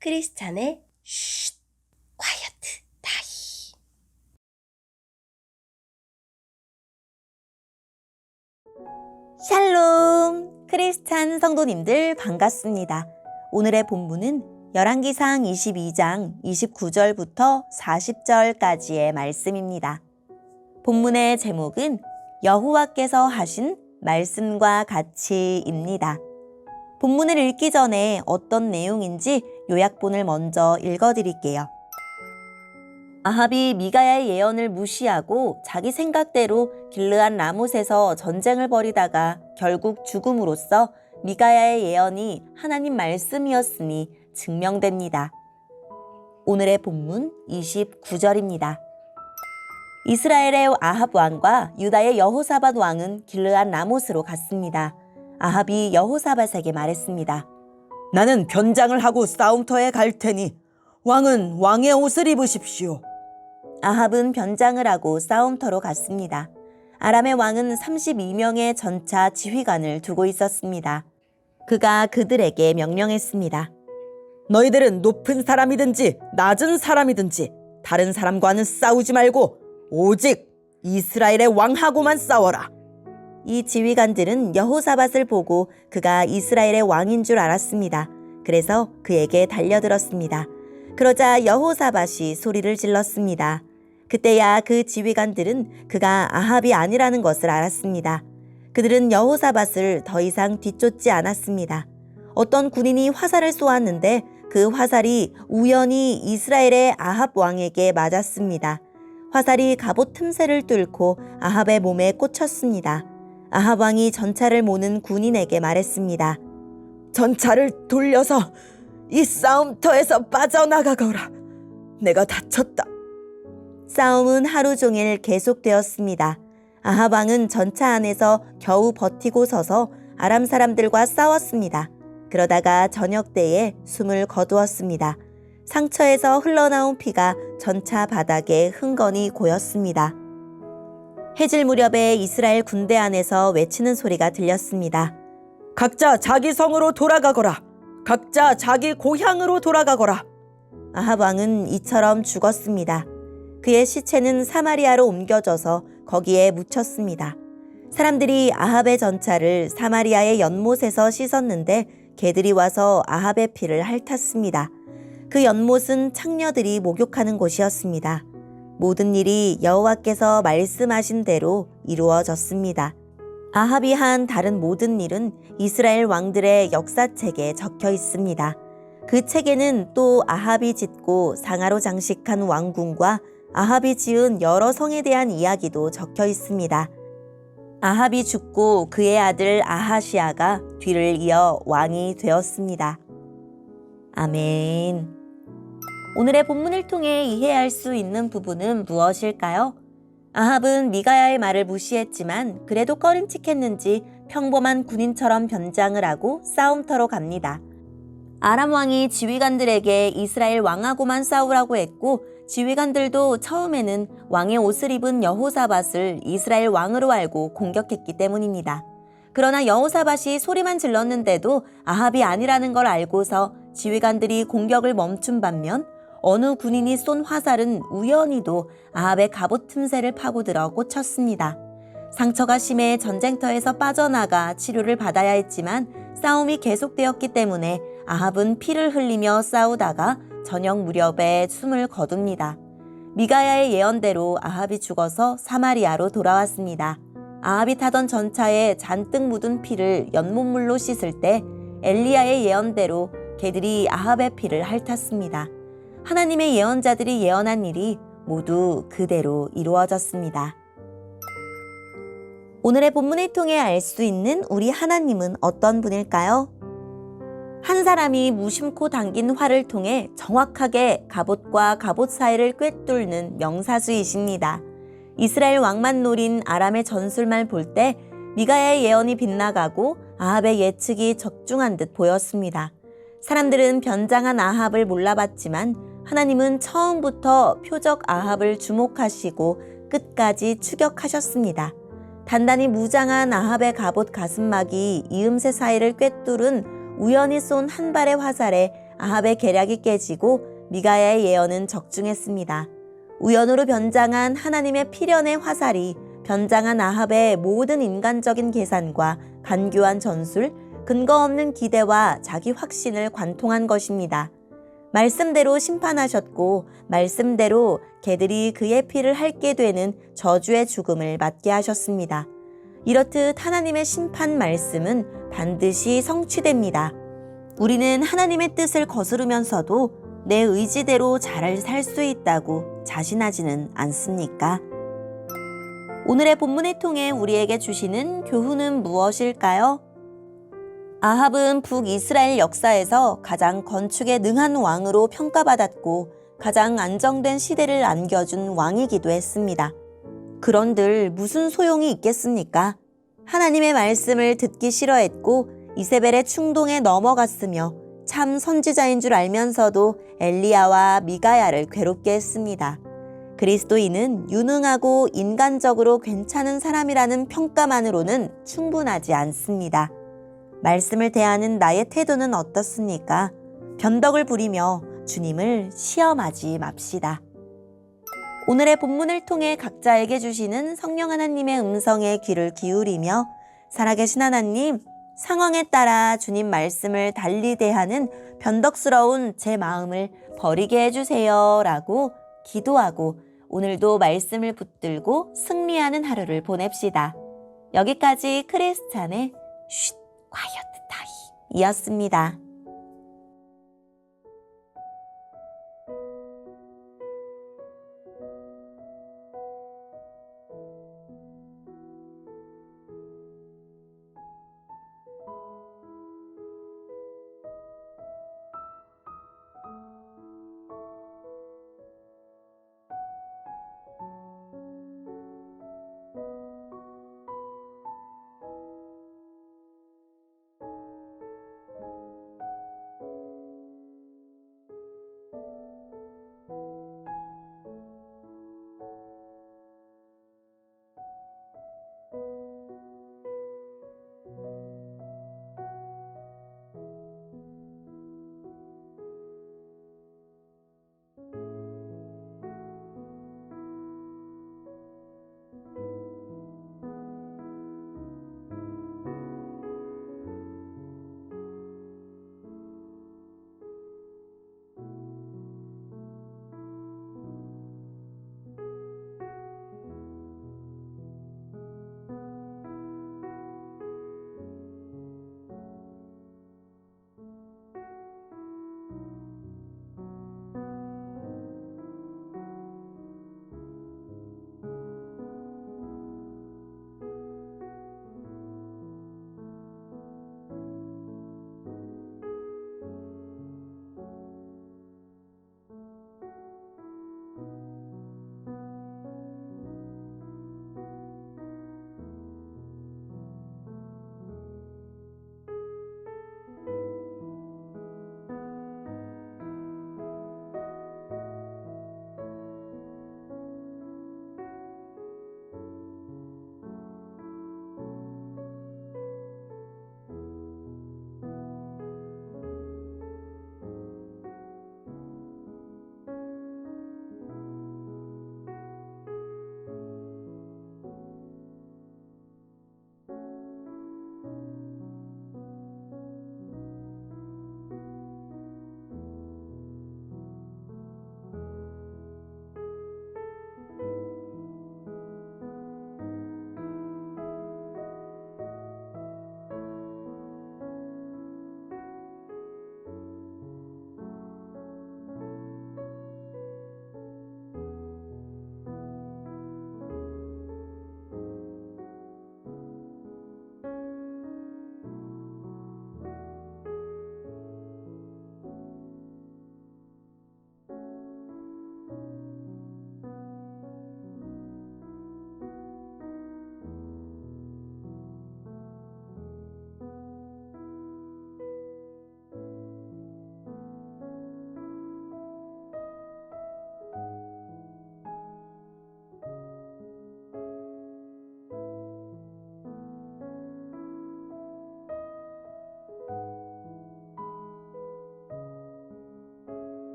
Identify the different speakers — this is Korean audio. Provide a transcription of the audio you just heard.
Speaker 1: 크리스찬의 쉿, 콰이어트 타임. 샬롬! 크리스찬 성도님들 반갑습니다. 오늘의 본문은 열왕기상 22장 29절부터 40절까지의 말씀입니다. 본문의 제목은 여호와께서 하신 말씀과 같이입니다. 본문을 읽기 전에 어떤 내용인지 요약본을 먼저 읽어드릴게요. 아합이 미가야의 예언을 무시하고 자기 생각대로 길르앗 라못에서 전쟁을 벌이다가 결국 죽음으로써 미가야의 예언이 하나님 말씀이었음이 증명됩니다. 오늘의 본문 29절입니다. 이스라엘의 아합 왕과 유다의 여호사밧 왕은 길르앗 라못으로 갔습니다. 아합이 여호사밧에게 말했습니다.
Speaker 2: 나는 변장을 하고 싸움터에 갈 테니 왕은 왕의 옷을 입으십시오.
Speaker 1: 아합은 변장을 하고 싸움터로 갔습니다. 아람의 왕은 32명의 전차 지휘관을 두고 있었습니다. 그가 그들에게 명령했습니다.
Speaker 2: 너희들은 높은 사람이든지 낮은 사람이든지 다른 사람과는 싸우지 말고 오직 이스라엘의 왕하고만 싸워라.
Speaker 1: 이 지휘관들은 여호사밧을 보고 그가 이스라엘의 왕인 줄 알았습니다. 그래서 그에게 달려들었습니다. 그러자 여호사밧이 소리를 질렀습니다. 그때야 그 지휘관들은 그가 아합이 아니라는 것을 알았습니다. 그들은 여호사밧을 더 이상 뒤쫓지 않았습니다. 어떤 군인이 화살을 쏘았는데 그 화살이 우연히 이스라엘의 아합 왕에게 맞았습니다. 화살이 갑옷 틈새를 뚫고 아합의 몸에 꽂혔습니다. 아합 왕이 전차를 모는 군인에게 말했습니다.
Speaker 2: 전차를 돌려서 이 싸움터에서 빠져나가거라. 내가 다쳤다.
Speaker 1: 싸움은 하루 종일 계속되었습니다. 아합 왕은 전차 안에서 겨우 버티고 서서 아람 사람들과 싸웠습니다. 그러다가 저녁 때에 숨을 거두었습니다. 상처에서 흘러나온 피가 전차 바닥에 흥건히 고였습니다. 해질 무렵에 이스라엘 군대 안에서 외치는 소리가 들렸습니다.
Speaker 2: 각자 자기 성으로 돌아가거라. 각자 자기 고향으로 돌아가거라.
Speaker 1: 아합 왕은 이처럼 죽었습니다. 그의 시체는 사마리아로 옮겨져서 거기에 묻혔습니다. 사람들이 아합의 전차를 사마리아의 연못에서 씻었는데 개들이 와서 아합의 피를 핥았습니다. 그 연못은 창녀들이 목욕하는 곳이었습니다. 모든 일이 여호와께서 말씀하신 대로 이루어졌습니다. 아합이 한 다른 모든 일은 이스라엘 왕들의 역사책에 적혀 있습니다. 그 책에는 또 아합이 짓고 상아로 장식한 왕궁과 아합이 지은 여러 성에 대한 이야기도 적혀 있습니다. 아합이 죽고 그의 아들 아하시아가 뒤를 이어 왕이 되었습니다. 아멘. 오늘의 본문을 통해 이해할 수 있는 부분은 무엇일까요? 아합은 미가야의 말을 무시했지만 그래도 꺼림칙했는지 평범한 군인처럼 변장을 하고 싸움터로 갑니다. 아람 왕이 지휘관들에게 이스라엘 왕하고만 싸우라고 했고 지휘관들도 처음에는 왕의 옷을 입은 여호사밧을 이스라엘 왕으로 알고 공격했기 때문입니다. 그러나 여호사밧이 소리만 질렀는데도 아합이 아니라는 걸 알고서 지휘관들이 공격을 멈춘 반면 어느 군인이 쏜 화살은 우연히도 아합의 갑옷 틈새를 파고들어 꽂혔습니다. 상처가 심해 전쟁터에서 빠져나가 치료를 받아야 했지만 싸움이 계속되었기 때문에 아합은 피를 흘리며 싸우다가 저녁 무렵에 숨을 거둡니다. 미가야의 예언대로 아합이 죽어서 사마리아로 돌아왔습니다. 아합이 타던 전차에 잔뜩 묻은 피를 연못물로 씻을 때 엘리야의 예언대로 개들이 아합의 피를 핥았습니다. 하나님의 예언자들이 예언한 일이 모두 그대로 이루어졌습니다. 오늘의 본문을 통해 알 수 있는 우리 하나님은 어떤 분일까요? 한 사람이 무심코 당긴 활을 통해 정확하게 갑옷과 갑옷 사이를 꿰뚫는 명사수이십니다. 이스라엘 왕만 노린 아람의 전술만 볼 때 미가야의 예언이 빗나가고 아합의 예측이 적중한 듯 보였습니다. 사람들은 변장한 아합을 몰라봤지만 하나님은 처음부터 표적 아합을 주목하시고 끝까지 추격하셨습니다. 단단히 무장한 아합의 갑옷 가슴막이 이음새 사이를 꿰뚫은 우연히 쏜 한 발의 화살에 아합의 계략이 깨지고 미가야의 예언은 적중했습니다. 우연으로 변장한 하나님의 필연의 화살이 변장한 아합의 모든 인간적인 계산과 간교한 전술, 근거 없는 기대와 자기 확신을 관통한 것입니다. 말씀대로 심판하셨고 말씀대로 개들이 그의 피를 핥게 되는 저주의 죽음을 맞게 하셨습니다. 이렇듯 하나님의 심판 말씀은 반드시 성취됩니다. 우리는 하나님의 뜻을 거스르면서도 내 의지대로 잘 살 수 있다고 자신하지는 않습니까? 오늘의 본문을 통해 우리에게 주시는 교훈은 무엇일까요? 아합은 북이스라엘 역사에서 가장 건축에 능한 왕으로 평가받았고 가장 안정된 시대를 안겨준 왕이기도 했습니다. 그런들 무슨 소용이 있겠습니까? 하나님의 말씀을 듣기 싫어했고 이세벨의 충동에 넘어갔으며 참 선지자인 줄 알면서도 엘리야와 미가야를 괴롭게 했습니다. 그리스도인은 유능하고 인간적으로 괜찮은 사람이라는 평가만으로는 충분하지 않습니다. 말씀을 대하는 나의 태도는 어떻습니까? 변덕을 부리며 주님을 시험하지 맙시다. 오늘의 본문을 통해 각자에게 주시는 성령 하나님의 음성에 귀를 기울이며 살아계신 하나님, 상황에 따라 주님 말씀을 달리 대하는 변덕스러운 제 마음을 버리게 해주세요 라고 기도하고 오늘도 말씀을 붙들고 승리하는 하루를 보냅시다. 여기까지 크리스찬의 쉿 콰이어트 타임 이었습니다.